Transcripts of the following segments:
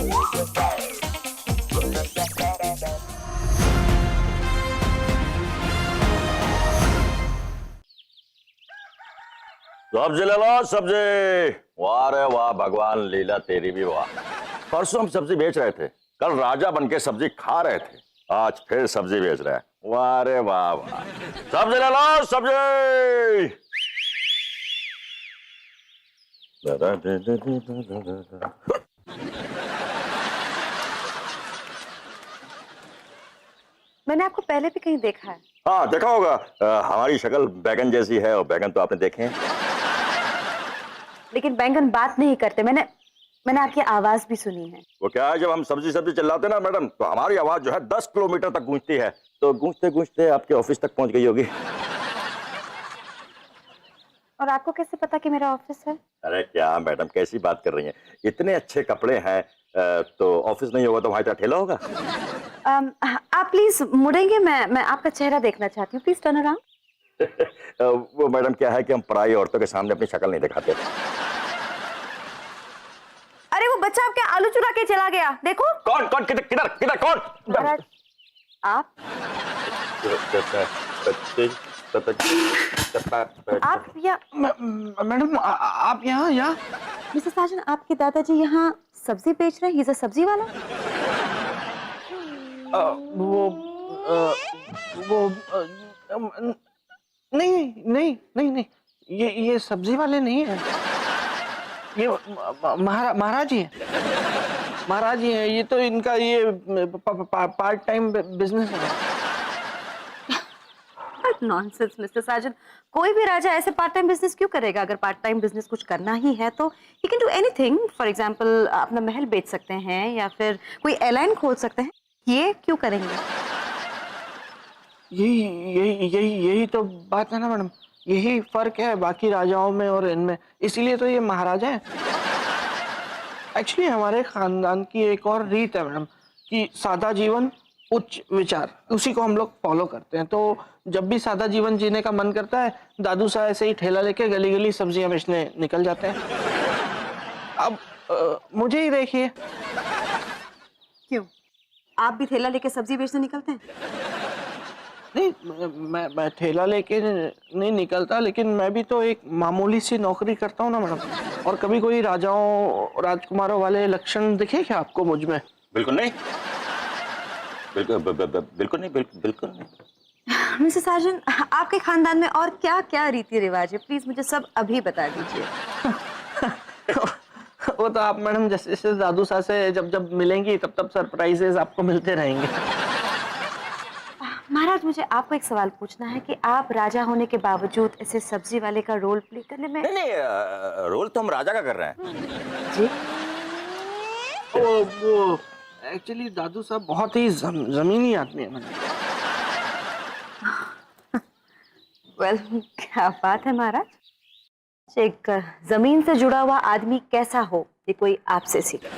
सब्जी ले लो सब्जी। वाह रे वाह भगवान, लीला तेरी भी वाह। परसों हम सब्जी बेच रहे थे, कल राजा बन के सब्जी खा रहे थे, आज फिर सब्जी बेच रहे हैं। वाह रे वाह वाह। सब्जी ले लो सब्जी। मैंने आपको पहले भी कहीं देखा है। हाँ देखा होगा, हमारी शक्ल बैगन जैसी है और बैगन तो आपने देखे हैं। लेकिन बैंगन बात नहीं करते। मैंने आपकी आवाज भी सुनी है। वो क्या है, जब हम सब्जी सब्जी चिल्लाते ना मैडम, तो हमारी आवाज जो है 10 किलोमीटर तक गूंजती है। तो गूंजते गूंजते आपके ऑफिस तक पहुंच गई होगी। और आपको कैसे पता कि मेरा ऑफिस है? अरे क्या मैडम, कैसी बात कर रही हैं? इतने अच्छे कपड़े हैं, तो ऑफिस नहीं होगा तो वहां ठेला होगा। आप प्लीज मुड़ेंगे, मैं आपका चेहरा देखना चाहती हूँ। Please turn around. वो मैडम क्या है कि हम पराई औरतों के सामने अपनी शक्ल नहीं दिखाते। अरे वो बच्चा आपके आलू चुरा के चला गया, देखो। कौन कौन, किधर किधर किधर, कौन? महाराज, आप मैडम आप यहाँ? मिसेस साजन, आपके दादाजी यहाँ सब्जी बेच रहे हैं? ये सब्जी वाला? वो नहीं, ये सब्जी वाले नहीं है। ये महाराज जी हैं। महाराज जी हैं, ये तो इनका ये पार्ट टाइम बिजनेस है। नॉनसेंस मिस्टर साजन, कोई भी राजा ऐसे पार्ट टाइम बिजनेस क्यों करेगा? अगर पार्ट टाइम बिजनेस कुछ करना ही है तो he can do anything. For example अपना महल बेच सकते हैं या फिर कोई एयरलाइन खोल सकते हैं। ये क्यों करेंगे? यही तो बात है ना मैडम, यही फर्क है बाकी राजाओं में और इनमें, इसीलिए तो ये महाराजा है। एक्चुअली हमारे खानदान की एक और रीत है मैडम कि सादा जीवन उच्च विचार, उसी को हम लोग फॉलो करते हैं। तो जब भी सादा जीवन जीने का मन करता है, दादू साहब ऐसे ही ठेला लेके गली गली सब्जियां बेचने निकल जाते हैं। अब मुझे ही देखिए। क्यों, आप भी ठेला लेके सब्जी बेचने निकलते हैं? नहीं, मैं ठेला लेके नहीं निकलता, लेकिन मैं भी तो एक मामूली सी नौकरी करता हूँ ना मैडम। और कभी कोई राजाओं राजकुमारों वाले लक्षण दिखे क्या आपको मुझ में? बिल्कुल नहीं, बिल्कुल नहीं। मिसेस साजन, आपके खानदान में और क्या क्या रीति रिवाज है? प्लीज मुझे सब अभी बता दीजिए। वो तो आप मैडम जैसे जैसे दादू साहब से जब मिलेंगी तब सरप्राइजेस आपको मिलते रहेंगे। महाराज, मुझे आपको एक सवाल पूछना है कि आप राजा होने के बावजूद ऐसे सब्जी वाले का रोल प्ले करने में... नहीं, रोल तो हम राजा का कर रहे हैं जी। वो एक्चुअली दादू साहब बहुत ही जमीनी आदमी है मैडम। वेल, क्या बात है महाराज। एक जमीन से जुड़ा हुआ आदमी कैसा हो, ये कोई आपसे सीखे।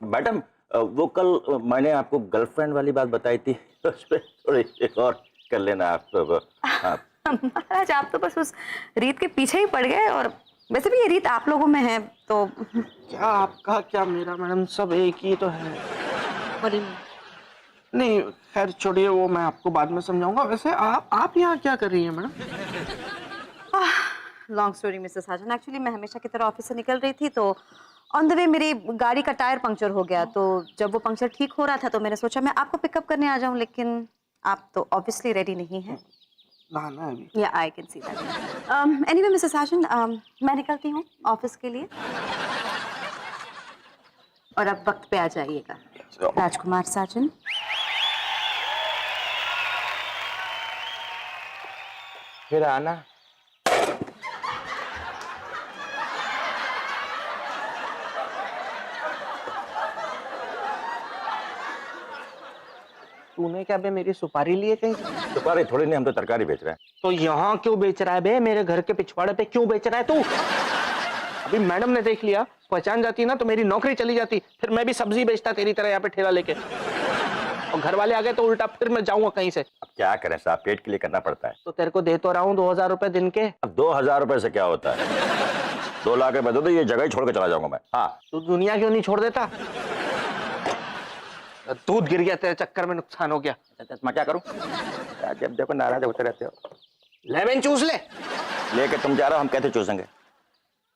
मैडम, वो कल मैंने आपको गर्लफ्रेंड वाली बात बताई थी, उस पर थोड़ी एक और कर लेना आप। हाँ। महाराज, आप तो बस उस रीत के पीछे ही पड़ गए, और वैसे भी ये रीत आप लोगों में है तो... क्या आपका क्या मेरा मैडम, सब एक ही तो है। नहीं खैर छोड़िए, वो मैं आपको बाद में समझाऊंगा। वैसे आप यहाँ क्या कर रही हैं मैडम? लॉन्ग स्टोरी मिसेस साजन, एक्चुअली मैं हमेशा की तरह ऑफिस से निकल रही थी, तो ऑन द वे मेरी गाड़ी का टायर पंक्चर हो गया। तो जब वो पंक्चर ठीक हो रहा था तो मैंने सोचा मैं आपको पिकअप करने आ जाऊं, लेकिन आप तो ऑब्वियसली रेडी नहीं हैं। ना अभी। या I can see that. Anyway Mrs Sajan, मैं निकलती हूँ ऑफिस के लिए, और अब वक्त पे आ जाइएगा। राजकुमार साजन। फिर आना। तूने क्या बे मेरी सुपारी लिए कहीं? सुपारी थोड़ी नहीं, हम तो तरकारी बेच रहे हैं। तो यहाँ क्यों बेच रहा है बे? मेरे घर के पिछवाड़े पे क्यों बेच रहा है तू? अभी मैडम ने देख लिया, पहचान जाती ना तो मेरी नौकरी चली जाती, फिर मैं भी सब्जी बेचता तेरी तरह यहाँ पे ठेला लेके। और घर वाले आ गए तो उल्टा फिर मैं जाऊंगा कहीं से। अब क्या करें साहब, पेट के लिए करना पड़ता है। तो तेरे को दे तो रहा हूँ 2000 रुपए दिन के। अब 2000 रुपए से क्या होता है? 2 लाख रुपए दो तो ये जगह ही छोड़ के चला जाऊंगा मैं। हाँ, तू दुनिया क्यों नहीं छोड़ देता? दूध गिर गया तेरे चक्कर में, नुकसान हो गया। मैं क्या करूं? जब देखो नाराज होते रहते हो। लेमन चूस ले। लेके तुम जा रहे हो, हम कैसे चूसेंगे?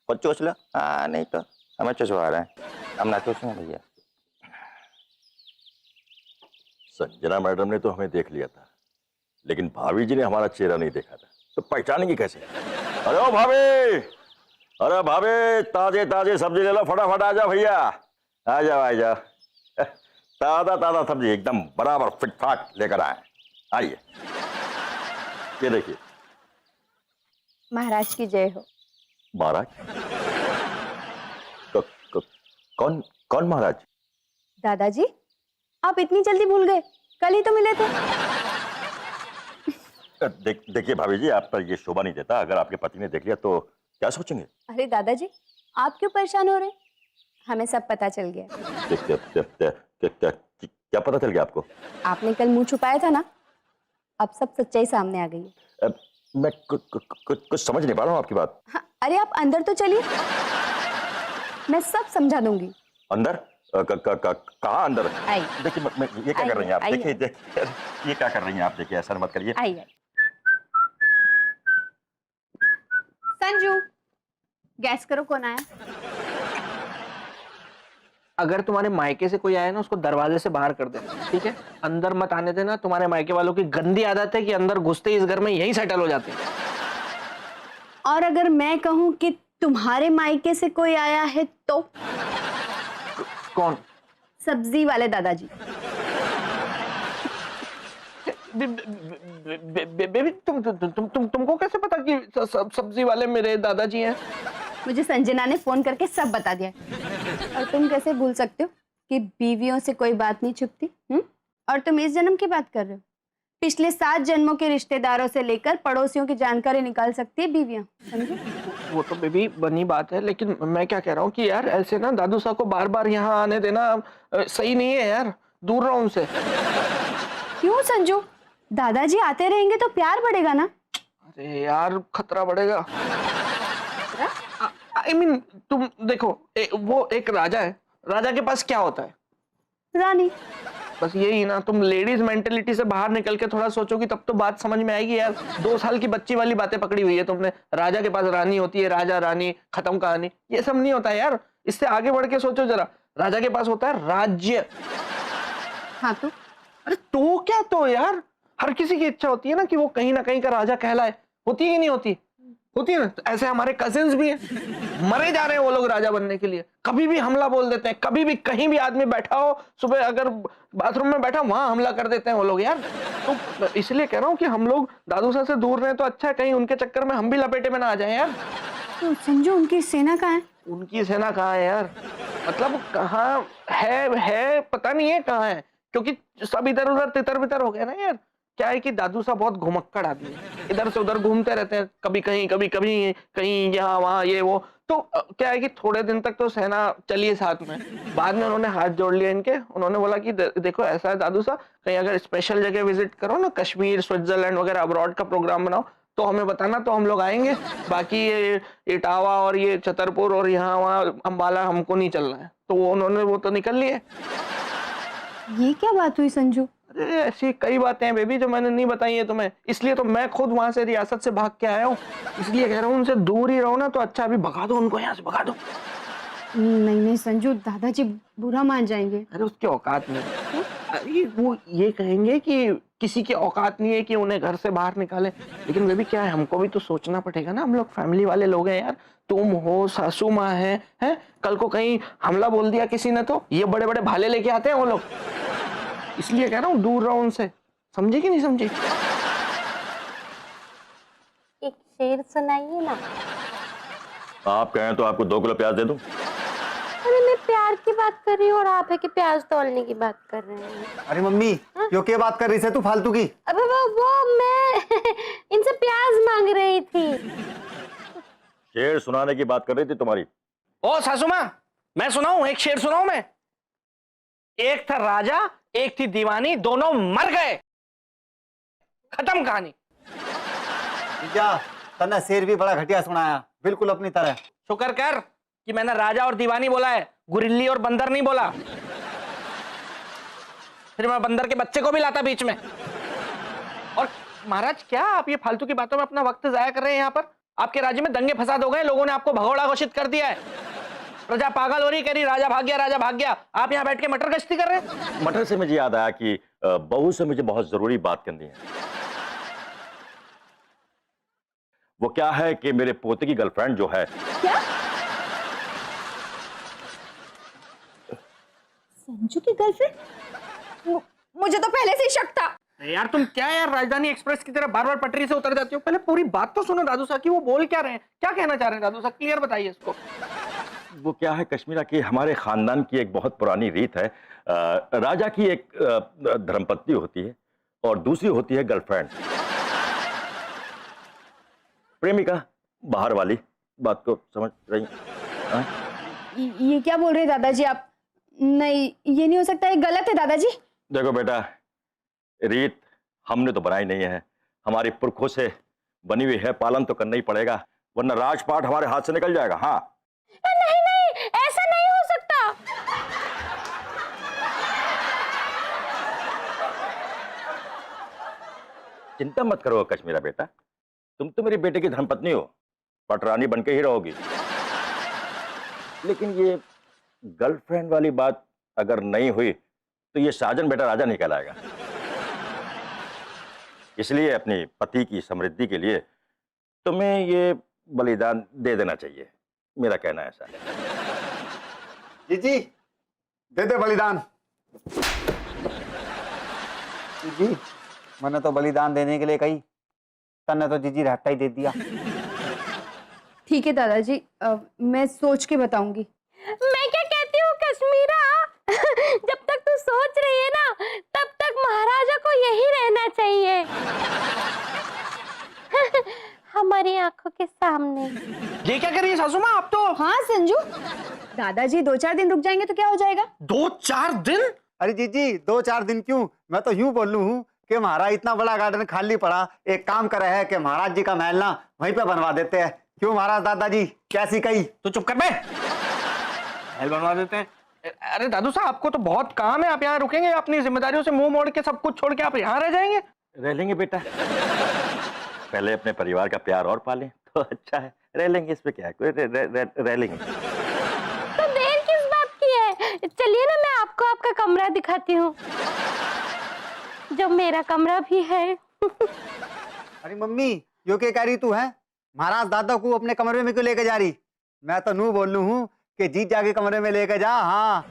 खुद चूस लो। हाँ, नहीं तो हमें चूसवा रहे हैं, हम ना चूसेंगे भैया। संजना मैडम ने तो हमें देख लिया था, लेकिन भाभी जी ने हमारा चेहरा नहीं देखा था, तो पहचानेंगी कैसे? अरे ओ भाभी, अरे भाभी, ताजे ताजे सब्जी ले लो, फटाफट आ जाओ भैया, आ जाओ आ जाओ। ताजा ताजा सब्जी एकदम बराबर फिट फाट लेकर आए। आइए, ये देखिए। महाराज की जय हो। महाराज? कौन कौन महाराज? दादाजी, आप इतनी जल्दी भूल गए? कल ही तो मिले थे। देखिए भाभी जी, आप पर ये शोभा नहीं देता। अगर आपके पति ने देख लिया तो क्या सोचेंगे? अरे दादाजी, आप क्यों परेशान हो रहे? हमें सब पता चल गया। क्या पता चल गया आपको? आपने कल मुंह छुपाया था ना, अब सब सच्चाई सामने आ गई है। मैं कुछ समझ नहीं पा रहा हूँ आपकी बात। हाँ, अरे आप अंदर तो चलिए, मैं सब समझा दूंगी। अंदर? कहाँ अंदर? आई। देखिए, ये क्या कर रही हैं आप? आई। देखिए, ये क्या कर रही हैं आप? देखिए, ऐसा मत करिए। आइए। संजू, गैस करो कौन आया। अगर तुम्हारे मायके से कोई आए ना, उसको दरवाजे से बाहर कर दे, ठीक है? अंदर मत आने देना। तुम्हारे मायके वालों की गंदी आदत है कि अंदर घुसते ही इस घर में यही सेटल हो जाते हैं। और अगर मैं कहूं कि तुम्हारे मायके से कोई आया है तो? कौन? सब्जी वाले दादाजी। बेबी, तुमको कैसे पता कि सब्जी वाले मेरे दादाजी हैं? मुझे संजना ने फोन करके सब बता दिया। और तुम कैसे भूल सकते हो कि बीवियों से कोई बात नहीं छुपती? और तुम इस जन्म की बात कर रहे हो? पिछले 7 जन्मों के रिश्तेदारों से लेकर पड़ोसियों की जानकारी निकाल सकती है बीवियां, समझे? वो तो बेबी बनी बात है, लेकिन मैं क्या कह रहा हूँ कि यार ऐसे ना दादू साहब को बार बार यहाँ आने देना सही नहीं है यार। दूर रहो उनसे। क्यों संजू? दादाजी आते रहेंगे तो प्यार बढ़ेगा ना। अरे यार, खतरा बढ़ेगा। I mean, तुम देखो, वो एक राजा है, राजा के पास क्या होता है? रानी। बस यही ना। तुम लेडीज मेंटेलिटी से बाहर निकल के थोड़ा सोचोगी तब तो बात समझ में आएगी यार। 2 साल की बच्ची वाली बातें पकड़ी हुई है तुमने। राजा के पास रानी होती है, राजा रानी, खत्म कहानी। ये सब नहीं होता यार, इससे आगे बढ़ के सोचो जरा। राजा के पास होता है राज्य। हाँ तो? अरे तो क्या तो यार, हर किसी की इच्छा होती है ना कि वो कहीं ना कहीं का राजा कहलाए। होती है कि नहीं होती? होती है ना। तो ऐसे हमारे कजिन्स भी हैं, मरे जा रहे हैं वो लोग राजा बनने के लिए। कभी भी हमला बोल देते हैं, कभी भी कहीं भी आदमी बैठा हो, सुबह अगर बाथरूम में बैठा वहां हमला कर देते हैं वो लोग यार। तो इसलिए कह रहा हूँ कि हम लोग दादू साहब से दूर रहे तो अच्छा है, कहीं उनके चक्कर में हम भी लपेटे में ना आ जाए यार। तो संजू, उनकी सेना कहाँ है? उनकी सेना कहाँ है यार? मतलब कहाँ है पता नहीं है कहाँ है, क्योंकि सब इधर उधर तितर बितर हो गया ना यार। क्या है कि दादू साहब बहुत घुमक्कड़ आदमी है, इधर से उधर घूमते रहते हैं, कभी कहीं कभी कभी कहीं, यहाँ वहाँ ये वो। तो क्या है कि थोड़े दिन तक तो सेना चलिए साथ में, बाद में उन्होंने हाथ जोड़ लिया इनके। उन्होंने बोला कि देखो ऐसा है दादू साहब, कहीं अगर स्पेशल जगह विजिट करो ना, कश्मीर, स्विट्जरलैंड वगैरह अब्रॉड का प्रोग्राम बनाओ तो हमें बताना, तो हम लोग आएंगे। बाकी ये इटावा और ये छतरपुर और यहाँ वहाँ अम्बाला हमको नहीं चलना है। तो उन्होंने वो तो निकल लिए। ये क्या बात हुई संजू? अरे ऐसी कई बातें हैं बेबी जो मैंने नहीं बताई है तुम्हें, इसलिए तो मैं खुद वहां से रियासत से भाग के आया हूँ। इसलिए कह रहा हूँ उनसे दूर ही रहो ना तो अच्छा। अभी भगा दो उनको, यहाँ से भगा दो। नहीं नहीं संजू, दादाजी बुरा मान जाएंगे। अरे उसकी औकात नहीं। अरे वो ये कहेंगे कि किसी की औकात नहीं है कि उन्हें घर से बाहर निकाले। लेकिन बेबी क्या है, हमको भी तो सोचना पड़ेगा ना, हम लोग फैमिली वाले लोग हैं यार। तुम हो, सासू माँ है, कल को कहीं हमला बोल दिया किसी ने तो ये बड़े बड़े भाले लेके आते हैं वो लोग। इसलिए कह रहा हूँ दूर रहो उनसे, समझे कि नहीं समझे? एक शेर सुनाइए ना। आप कहें तो आपको 2 किलो प्याज दे दूं। अरे मैं प्यार की बात कर रही हूँ और आप है कि प्याज तोलने की बात कर रहे हैं। अरे मम्मी, यो क्या बात कर रही है तू फालतू की? अबे वो मैं इनसे प्याज मांग रही थी। शेर सुनाने की बात कर रही थी तुम्हारी। ओ सासू माँ, मैं सुनाऊं? एक शेर सुनाऊं मैं? एक था राजा, एक थी दीवानी, दोनों मर गए, खत्म कहानी। जीजा तन्ने शेर भी बड़ा घटिया सुनाया, बिल्कुल अपनी तरह। शुक्र कर कि मैंने राजा और दीवानी बोला है, गुरिल्ली और बंदर नहीं बोला। फिर मैं बंदर के बच्चे को भी लाता बीच में। और महाराज क्या आप ये फालतू की बातों में अपना वक्त जाया कर रहे हैं? यहाँ पर आपके राज्य में दंगे फसाद हो गए, लोगों ने आपको भगोड़ा घोषित कर दिया है, प्रजा पागल हो रही, कह रही राजा भाग गया, राजा भाग गया। आप यहाँ बैठ के मटर गश्ती कर रहे हैं। मटर से मुझे याद आया कि बहू से मुझे बहुत जरूरी बात करनी है। वो क्या है कि मेरे पोते की गर्लफ्रेंड जो है। क्या? संजू की गर्लफ्रेंड? मुझे तो पहले से ही शक था। यार तुम क्या यार राजधानी एक्सप्रेस की तरह बार बार पटरी से उतर जाती हो? पहले पूरी बात तो सुनो दादू साहब की, वो बोल क्या रहे हैं, क्या कहना चाह रहे हैं दादू साहब, क्लियर बताइए इसको। वो क्या है कश्मीरा कि हमारे खानदान की एक बहुत पुरानी रीत है। राजा की एक धर्मपत्नी होती है और दूसरी होती है गर्लफ्रेंड, प्रेमिका, बाहर वाली। बात को समझ रही हैं? ये क्या बोल रहे हैं दादाजी आप? नहीं, ये नहीं हो सकता, ये गलत है दादाजी। देखो बेटा, रीत हमने तो बनाई नहीं है, हमारी पुरखों से बनी हुई है, पालन तो करना ही पड़ेगा, वरना राजपाट हमारे हाथ से निकल जाएगा। हाँ नहीं नहीं, ऐसा नहीं हो सकता। चिंता मत करो कश्मीरा बेटा, तुम तो मेरे बेटे की धर्मपत्नी हो, पटरानी बन के ही रहोगी। लेकिन ये गर्लफ्रेंड वाली बात अगर नहीं हुई तो ये साजन बेटा राजा नहीं कहलाएगा। इसलिए अपनी पति की समृद्धि के लिए तुम्हें ये बलिदान दे देना चाहिए, मेरा कहना ऐसा है। जीजी दे दे बलिदान। जीजी मैंने तो बलिदान देने के लिए कही, तन्ने तो जीजी रहता ही दे दिया। ठीक है दादाजी, मैं सोच के बताऊंगी। मैं क्या कहती हूँ कश्मीरा, जब तक तू सोच रही है ना, तब तक महाराजा को यही रहना चाहिए। हमारी आंखों के सामने। ये क्या कर रही है सासू माँ आप तो? हाँ संजू, दादाजी 2-4 दिन रुक जाएंगे तो क्या हो जाएगा? 2-4 दिन? अरे जीजी 2-4 दिन क्यों, मैं तो यूं बोलूं हूँ कि महाराज इतना बड़ा गार्डन खाली पड़ा, एक काम करे है कि महाराज जी का महल ना वहीं पे बनवा देते हैं। क्यों महाराज दादाजी, कैसी कही? तो चुप कर बे, महल बनवा देते हैं। अरे दादू साहब आपको तो बहुत काम है, आप यहाँ रुकेंगे? अपनी जिम्मेदारियों से मुंह मोड़ के सब कुछ छोड़ के आप यहाँ रह जाएंगे? रह लेंगे बेटा, पहले अपने परिवार का प्यार और पालें तो अच्छा है। रह लेंगे, इसमें क्या है, रह लेंगे। तो देर किस बात की है? चलिए ना, मैं आपको आपका कमरा दिखाती हूँ, जो मेरा कमरा भी है। अरे मम्मी यो क्या कह रही तू है? महाराज दादा को अपने कमरे में क्यों लेके जा रही? मैं तो नू बोलू हूँ कि जीजा के कमरे में लेके जा। हाँ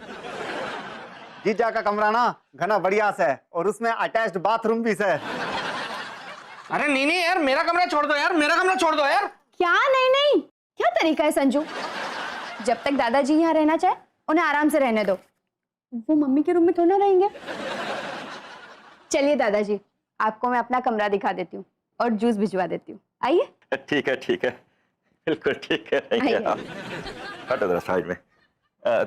जीजा का कमरा ना घना बढ़िया से, और उसमें अटैच्ड बाथरूम भी से। अरे नहीं नहीं यार, मेरा कमरा छोड़ दो यार, मेरा कमरा छोड़ दो यार। क्या नहीं नहीं, क्या तरीका है संजू? जब तक दादाजी यहाँ रहना चाहे उन्हें आराम से रहने दो, वो मम्मी के रूम में थोड़ा ना रहेंगे। चलिए दादाजी, आपको मैं अपना कमरा दिखा देती हूँ और जूस भिजवा देती हूँ, आइए। ठीक है ठीक है, बिल्कुल ठीक है। हटो जरा साइड में।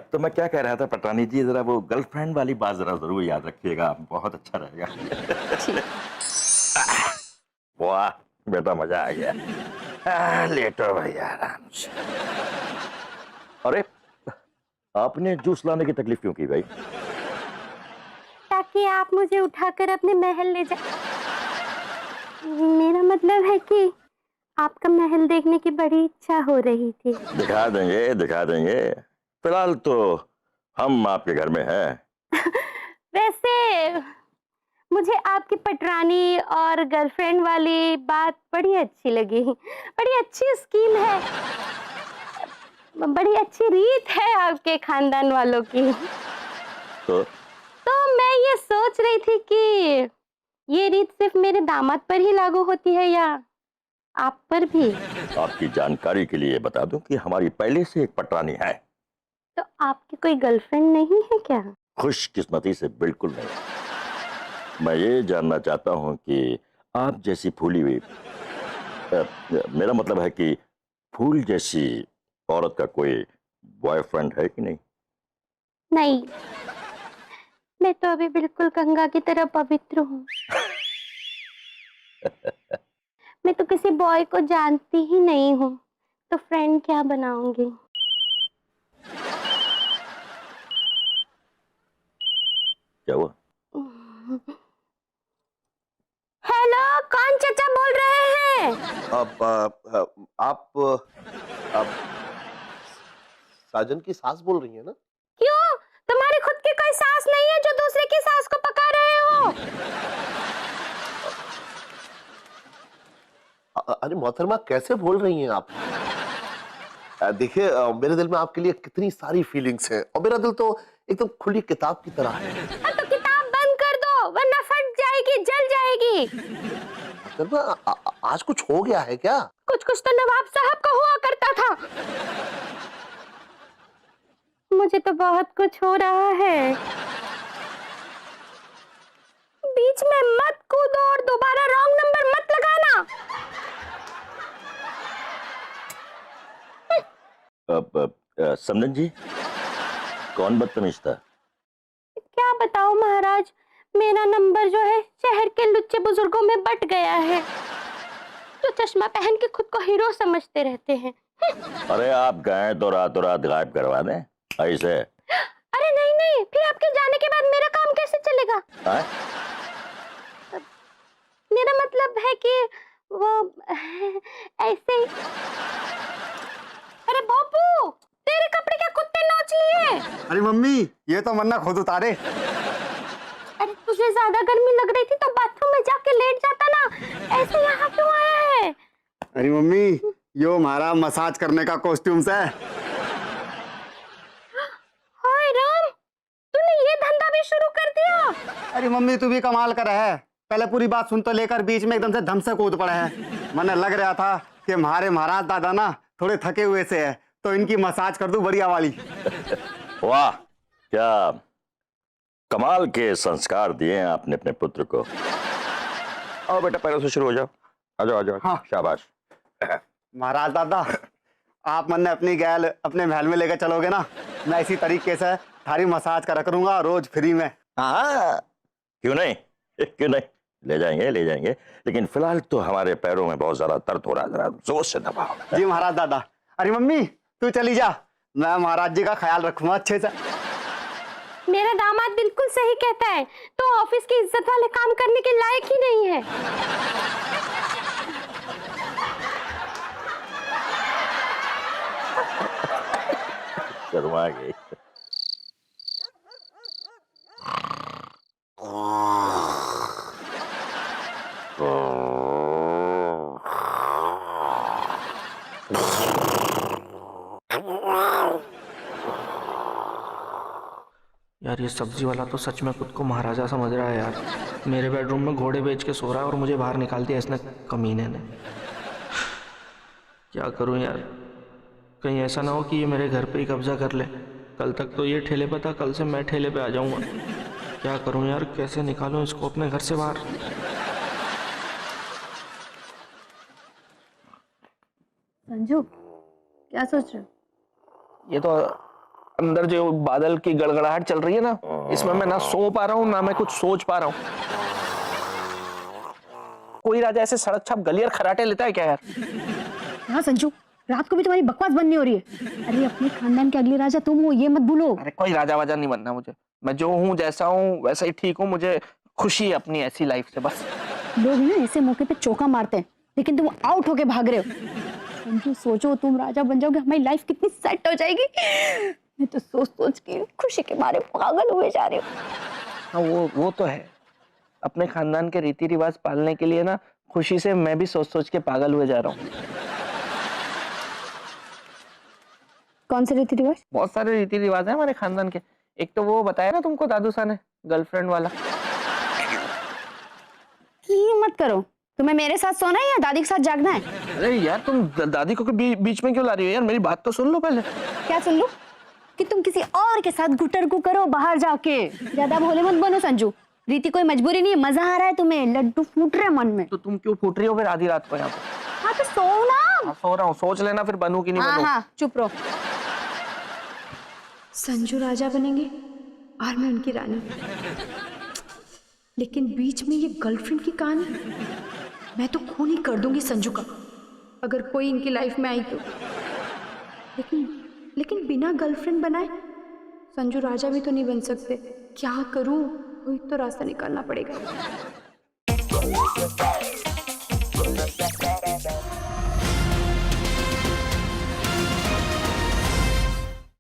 तो मैं क्या कह रहा था पटरानी जी, जरा वो गर्लफ्रेंड वाली बात जरा जरूर याद रखिएगा, बहुत अच्छा रहेगा। वाह बेटा, मजा आ गया। लेटो भैया आराम से। अरे आपने जूस लाने की तकलीफ क्यों की भाई? ताकि आप मुझे उठाकर अपने महल ले जाए। मेरा मतलब है कि आपका महल देखने की बड़ी इच्छा हो रही थी। दिखा देंगे दिखा देंगे, फिलहाल तो हम आपके घर में हैं। वैसे मुझे आपकी पटरानी और गर्लफ्रेंड वाली बात बड़ी अच्छी लगी, बड़ी अच्छी स्कीम है, बड़ी अच्छी रीत है आपके खानदान वालों की। तो मैं ये सोच रही थी कि ये रीत सिर्फ मेरे दामाद पर ही लागू होती है या आप पर भी? आपकी जानकारी के लिए बता दूं कि हमारी पहले से एक पटरानी है। तो आपकी कोई गर्लफ्रेंड नहीं है क्या? खुशकिस्मती से बिल्कुल नहीं। मैं ये जानना चाहता हूं कि आप जैसी फूली हुई, मेरा मतलब है कि फूल जैसी औरत का कोई बॉयफ्रेंड है कि नहीं? नहीं, मैं तो अभी बिल्कुल गंगा की तरह पवित्र हूँ। मैं तो किसी बॉय को जानती ही नहीं हूँ, तो फ्रेंड क्या बनाऊंगी। क्या हुआ? हेलो, कौन चाचा बोल रहे हैं? आप साजन की सास बोल रही है ना? क्यों, तुम्हारी खुद की कोई सास नहीं है जो दूसरे की सास को पका रहे हो? अरे मोहतरमा, कैसे बोल रही हैं आप? देखिए, मेरे दिल में आपके लिए कितनी सारी फीलिंग्स हैं और मेरा दिल तो एकदम खुली किताब की तरह है। तो किताब बंद कर दो, वरना फट जाएगी, जल जाएगी। मोहतरमा, आज कुछ हो गया है क्या? कुछ कुछ तो नवाब साहब का हुआ करता था। मुझे तो बहुत कुछ हो रहा है। बीच में मत कूदो और दोबारा रॉन्ग नंबर मत लगाना। समधन जी, कौन बदतमीज था? क्या बताऊं महाराज, मेरा नंबर जो है शहर के लुच्चे बुजुर्गों में बट गया है, जो चश्मा पहन के खुद को हीरो समझते रहते हैं। अरे आप गए तो रातों रात गायब करवा दें ऐसे? अरे नहीं नहीं, फिर आपके जाने के बाद मेरा काम कैसे चलेगा? हाँ? मेरा मतलब है कि वो ऐसे ही। अरे बापू, तेरे कपड़े क्या कुत्ते नोच लिए? अरे मम्मी, ये तो मन्ना खुद उतारे। अरे तुझे ज्यादा गर्मी लग रही थी तो बाथरूम में जाके लेट जाता ना, ऐसे यहाँ क्यों आया है? अरे मम्मी, यो हमारा मसाज करने का कॉस्ट्यूम्स है। हाय राम, तूने ये धंधा भी शुरू कर दिया? अरे मम्मी, तू भी कमाल कर है। पहले पूरी बात सुन तो लेकर बीच में एकदम से धम से कूद पड़े हैं। मैंने लग रहा था कि हमारे महाराज दादा ना थोड़े थके हुए से है, तो इनकी मसाज कर दूं बढ़िया वाली। वाह, क्या कमाल के संस्कार दिए हैं आपने अपने पुत्र को। आओ बेटा, पैरों से शुरू हो जाओ। आ जाओ आ जाओ। हाँ। शाबाश। महाराज दादा, आप मन अपनी गैल अपने महल में लेकर चलोगे ना, मैं इसी तरीके से थारी मसाज करा करूंगा रोज फ्री में। हाँ, क्यों नहीं, क्यों नहीं, ले जाएंगे ले जाएंगे। लेकिन फिलहाल तो हमारे पैरों में बहुत ज्यादा दर्द हो रहा है, जरा जोर से दबाओ। जी महाराज दादा। अरे मम्मी, तू चली जा, मैं महाराज जी का ख्याल रखूंगा अच्छे से। मेरा दामाद बिल्कुल सही कहता है, तो ऑफिस की इज्जत वाले काम करने के लायक ही नहीं है। शर्मा गई। यार ये सब्जी वाला तो सच में खुद को महाराजा समझ रहा है यार। मेरे बेडरूम में घोड़े बेच के सो रहा है और मुझे बाहर निकाल दिया इसने, कमीने ने। क्या करूं यार, कहीं ऐसा ना हो कि ये मेरे घर पे ही कब्जा कर ले। कल तक तो ये ठेले पे था, कल से मैं ठेले पे आ जाऊंगा। क्या करूं यार, कैसे निकालूं इसको अपने घर से बाहर। संजू, क्या सोच रहे हो? ये तो अंदर जो बादल की गड़गड़ाहट चल रही है ना, इसमें मैं ना सो पा रहा हूँ ना मैं कुछ सोच पा रहा हूँ। कोई राजा ऐसे सड़क छाप गलियार खराटे लेता है क्या यार? हाँ संजू, रात को भी तुम्हारी बकवास बननी हो रही है। अरे अपने खानदान के अगले राजा तुम हो, ये मत भूलो। अरे कोई राजा वाजा नहीं बनना मुझे, मैं जो हूँ जैसा हूँ वैसा ही ठीक हूँ। मुझे खुशी है अपनी ऐसी लाइफ से बस। लोग ना ऐसे मौके पे चौका मारते हैं, लेकिन तुम आउट होके भाग रहे हो। संजू सोचो, तुम राजा बन जाओगे, हमारी लाइफ कितनी सेट हो जाएगी। मैं तो सोच सोच के खुशी के मारे पागल हुए जा रही हूँ। हाँ वो तो है। अपने खानदान के रीति रिवाज पालने के लिए ना खुशी से मैं भी सोच सोच के पागल हुए जा रहा हूँ। कौन से रीति रिवाज? बहुत सारे रीति रिवाज हैं हमारे खानदान के। एक तो वो बताया ना तुमको दादू सा ने, गर्लफ्रेंड वाला। मत करो, तुम्हें मेरे साथ सोना है या दादी के साथ जागना है? अरे यार तुम दादी को बीच में क्यों ला रही हो यार? मेरी बात तो सुन लो पहले। क्या सुन लो? कि तुम किसी और के साथ गुटरगु करो बाहर जाके। ज्यादा भोले मत बनो संजू, रीति कोई मजबूरी नहीं है, मजा आ रहा है तुम्हें, लड्डू फूट रहे मन में। तो तुम क्यों फूट रही हो फिर आधी रात को यहाँ पे? हाँ तो सो ना। हाँ, सो रहा हूँ, सोच लेना फिर बनूं कि नहीं हाँ बनूं। हाँ चुप रहो। संजू राजा बनेंगे, और मैं उनकी रानी। लेकिन बीच में ये गर्लफ्रेंड की कहानी, मैं तो खून ही कर दूंगी संजू का अगर कोई इनकी लाइफ में आई तो। लेकिन बिना गर्लफ्रेंड बनाए संजू राजा भी तो नहीं बन सकते। क्या करूं, कोई तो रास्ता निकालना पड़ेगा।